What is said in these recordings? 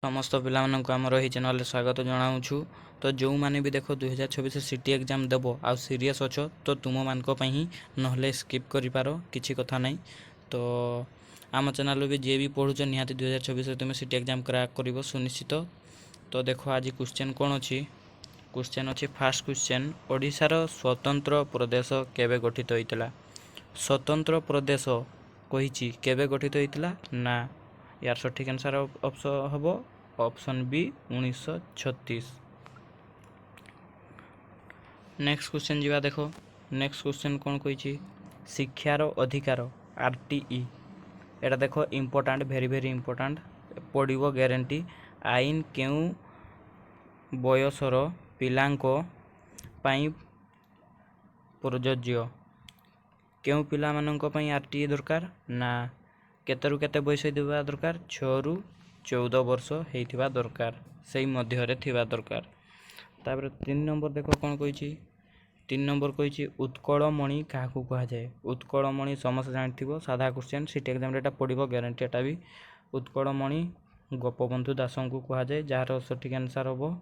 समस्त पिलाମାନଙ୍କୁ ଆମର ଏହି ଚ୍ୟାନେଲରେ ସ୍ୱାଗତ ଜଣାଉଛୁ। ତ ଯେଉଁମାନେ ବି ଦେଖ 2024 ସିଟି ଏକ୍ଜାମ୍ ଦେବ ଆଉ ସିରିୟସ୍ ଅଛ ତ ତୁମମାନଙ୍କ ପାଇଁ ହିଁ, ନହେଲେ ସ୍କିପ୍ କରିପାର, କିଛି କଥା ନାହିଁ। ତ ଆମ ଚ୍ୟାନେଲରେ ବି ଯିଏ ବି ପଢ଼ୁଛ ନିହାତି 2024ରେ ତୁମେ ସିଟି ଏକ୍ଜାମ୍ କ୍ରାକ୍ କରିବ ସୁନିଶ୍ଚିତ। ତ ଦେଖ ଆଜି କ୍ୱେଶ୍ଚନ୍ କ'ଣ ଅଛି। କ୍ୱେଶ୍ଚନ୍ ଅଛି ଫାର୍ଷ୍ଟ କ୍ୱେଶ୍ଚନ୍, ଓଡ଼ିଶାର ସ୍ୱତନ୍ତ୍ର ପ୍ରଦେଶ କେବେ ଗଠିତ ହୋଇଥିଲା? ସ୍ୱତନ୍ତ୍ର ପ୍ରଦେଶ କହିଛି କେବେ ଗଠିତ ହୋଇଥିଲା ନା यार सठिक आंसर ऑप्शन हम ऑप्शन बी 1936। नेक्स्ट क्वेश्चन जीवा देखो। नेक्स्ट क्वेश्चन कौन कही शिक्षार अधिकार आरटीई एटा देखो इम्पोर्टाट भेरी भेरी इम्पोर्टाट पड़ो ग्यारंटी आईन क्यों बयसर पिलांको पाई प्रযোज्य क्यों पिला मानंको पाई आरटीई दरकार ना केतरु केते बयस होइथिबा दरकार 6 रु 14 वर्ष होइथिबा दरकार सेही मध्यरे थिबा दरकार। तापर 3 नंबर देखो कोन कहिछि 3 नंबर कहिछि उत्कलमणि काहाकू कहा जाय। उत्कलमणि समस्त जानिथिबो साधा क्वेश्चन सिटी एग्जाम रे एटा पडिबो ग्यारंटी एटा भी उत्कलमणि गोपबंधु दासंकू कहा जाय जार सठिक आंसर होबो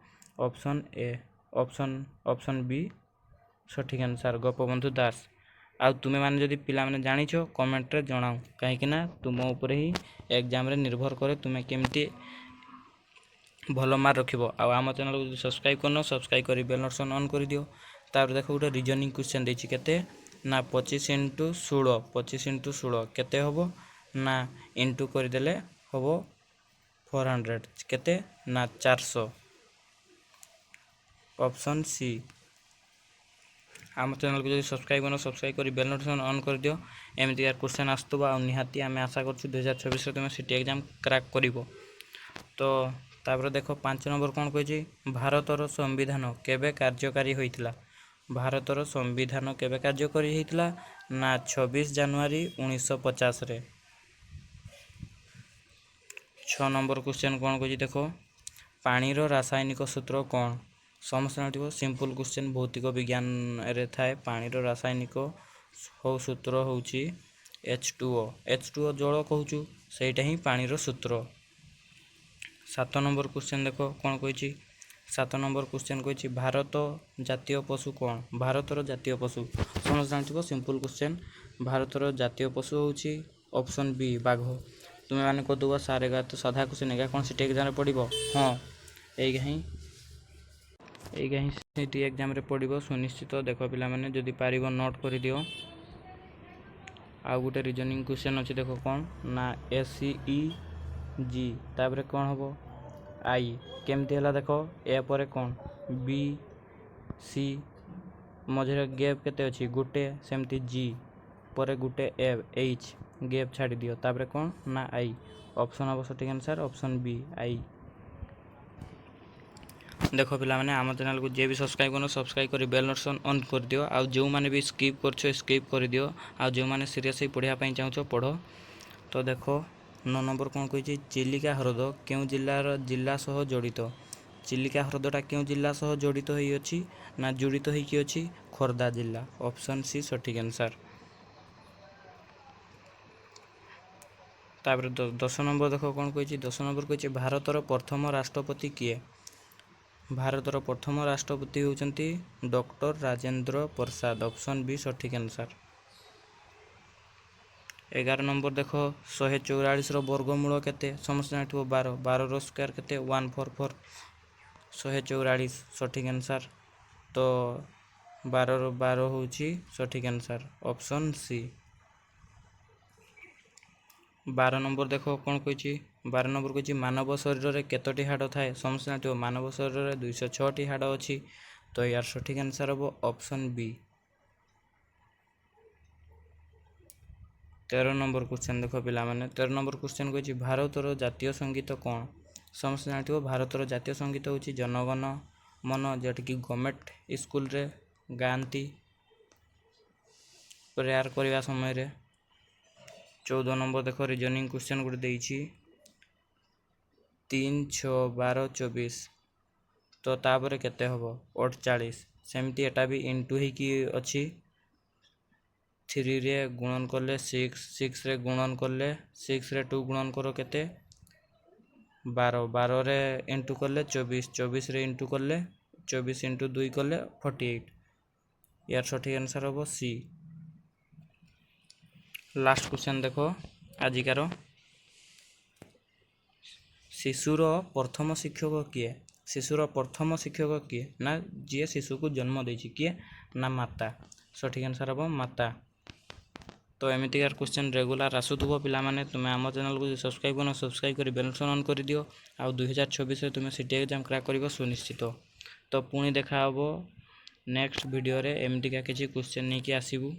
ऑप्शन ए ऑप्शन बी सठिक आंसर गोपबंधु दास। आ तुमे माने जदि पिला माने जानिछो कमेंट रे जणाओ काहेकि ना तुम ऊपर ही एग्जाम रे निर्भर करे तुमे केमती भल मार्क रखिबो। आ आम चैनल को सब्सक्राइब करनो सब्सक्राइब करी बेल नोटिफिकेशन ऑन कर दियो। तार देखो गोटे रीजनिंग क्वेश्चन देछि केते ना 25 * 16 25 * 16 केते होबो ना इनटू कर देले होबो 400 केते ना 400 ऑप्शन सी। आम चैनल को जो सब्सक्राइब करना सब्सक्राइब कर बेल नोटिफिकेशन ऑन कर दियो। एमती यार क्वेश्चन आसतुबा आ निहाती आम आशा करछु 2024 रे तुमे सिटी एग्जाम क्रैक करिवो। तो तापर देखो 5 नंबर कौन कहिछि भारतर संविधान केबे कार्यकारी होइतिला। भारतर संविधान केबे कार्यकारी होइतिला ना 26 जनवरी 1950 रे। 6 नंबर क्वेश्चन कौन कहिछि देखो पानीर रासायनिक सूत्र कौन। समस्त जानिथिबो सिंपल क्वेश्चन भौतिक विज्ञान रे थाए पानीर रासायनिक सूत्र होउछि H2O H2O जल कहूछु सेटा ही पानीर सूत्र। 7 नंबर क्वेश्चन देखो कौन कहिछि 7 नंबर क्वेश्चन कहिछि भारत जातीय पशु कौन। भारतर जातीय पशु समस्त जानिथिबो सिंपल क्वेश्चन भारतर जातीय पशु होउछि ऑप्शन बी बाघ। तुमे माने को दुआ सारेगा तो साधा क्वेश्चन एगा कौन सिटी एग्जाम रे पडिबो हां एगा ही सिटी एग्जाम रे पडिबो सुनिश्चित। देखो पिला माने जदि पारिबो नोट कर दियो। आ गोटे रीजनिंग क्वेश्चन अछि देखो कौन ना एसीई जी तापर कौन होबो आई केमती हला देखो ए पर कौन बी सी मझे गैप केते अछि गुटे सेमती जी पर गुटे एच गैप छाड़ी दियो तापर कौन ना आई ऑप्शन होबो सठिक आंसर ऑप्शन बी आई। देखो पिला माने आम चैनल को जे भी सब्सक्राइब करनो सब्सक्राइब करी बेल नोटिफिकेशन ऑन कर दियो। आ जो माने भी स्किप करछो स्किप कर दियो। आ जो माने सीरियसली पढ़िया पई चाहछो पढ़ो। तो देखो 9 नंबर कौन कहिछि चिलिका ह्रद केउ जिल्लार जिल्ला सह जड़ित। चिलिका ह्रदटा केउ जिल्ला सह जड़ित होई अछि ना जड़ित होई कि अछि खोर्धा जिल्ला ऑप्शन सी सठिक आंसर। तापर 10 नंबर देखो कौन कहिछि 10 नंबर कहिछि भारतर प्रथम राष्ट्रपति किए। भारतर प्रथम राष्ट्रपति होउचंती doctor Rajendra Prasad option B सठिक आंसर। 11 नंबर देखो 144 रो वर्गमूल केते समस्त जानिथिबो 12 12 रो स्क्वायर केते 144 144 सठिक आंसर। तो 12 रो 12 होउची सठिक आंसर ऑप्शन सी। 12 नंबर देखो कौन कहिछि 12 नंबर कहिछि मानव शरीर रे केतोटी हाड़ थाए समस्त जानिथिबो मानव शरीर रे 206 टी हाड़ अछि। तो यार सठिक आंसर होबो ऑप्शन बी। 13 नंबर क्वेश्चन देखो पिला माने 13 नंबर क्वेश्चन कहिछि भारतर जातीय संगीत कौन। समस्त जानिथिबो भारतर जातीय संगीत होछि जनगण मन जेट कि गवर्नमेंट स्कूल रे गांती प्रेयर करबा समय रे। 14 नंबर देखो रीजनिंग क्वेश्चन गुड देइछि 3 6 12 24 तो तापर केते होबो 48 सेमती एटा भी इनटू ही की अछि 3 रे गुणन करले 6 6 रे गुणन करले 6 रे 2 गुणन करो केते 12 12 रे इंटू कले 24 24 रे इंटू कले 24 इंटू 2 कले 48 यार सठिक आंसर हम सी। लास्ट क्वेश्चन देखो आजिकार शिशुर प्रथम शिक्षक किए? शिशुर प्रथम शिक्षक किए ना जी शिशु को जन्म देछि किए ना माता। सठिक आंसर हम माता। तो एमती यार क्वेश्चन रेगुलर आसुथबो पिला माने तुमे आम चैनल को सब्सक्राइब करना सब्सक्राइब कर बेल आइकन ऑन कर दियो। आ 2026 रे तुमे सीटी एग्जाम क्रैक करिवो सुनिश्चित। तो पुणी देखा हबो नेक्स्ट वीडियो रे एमती का किछि क्वेश्चन नहीं कि आसीबू।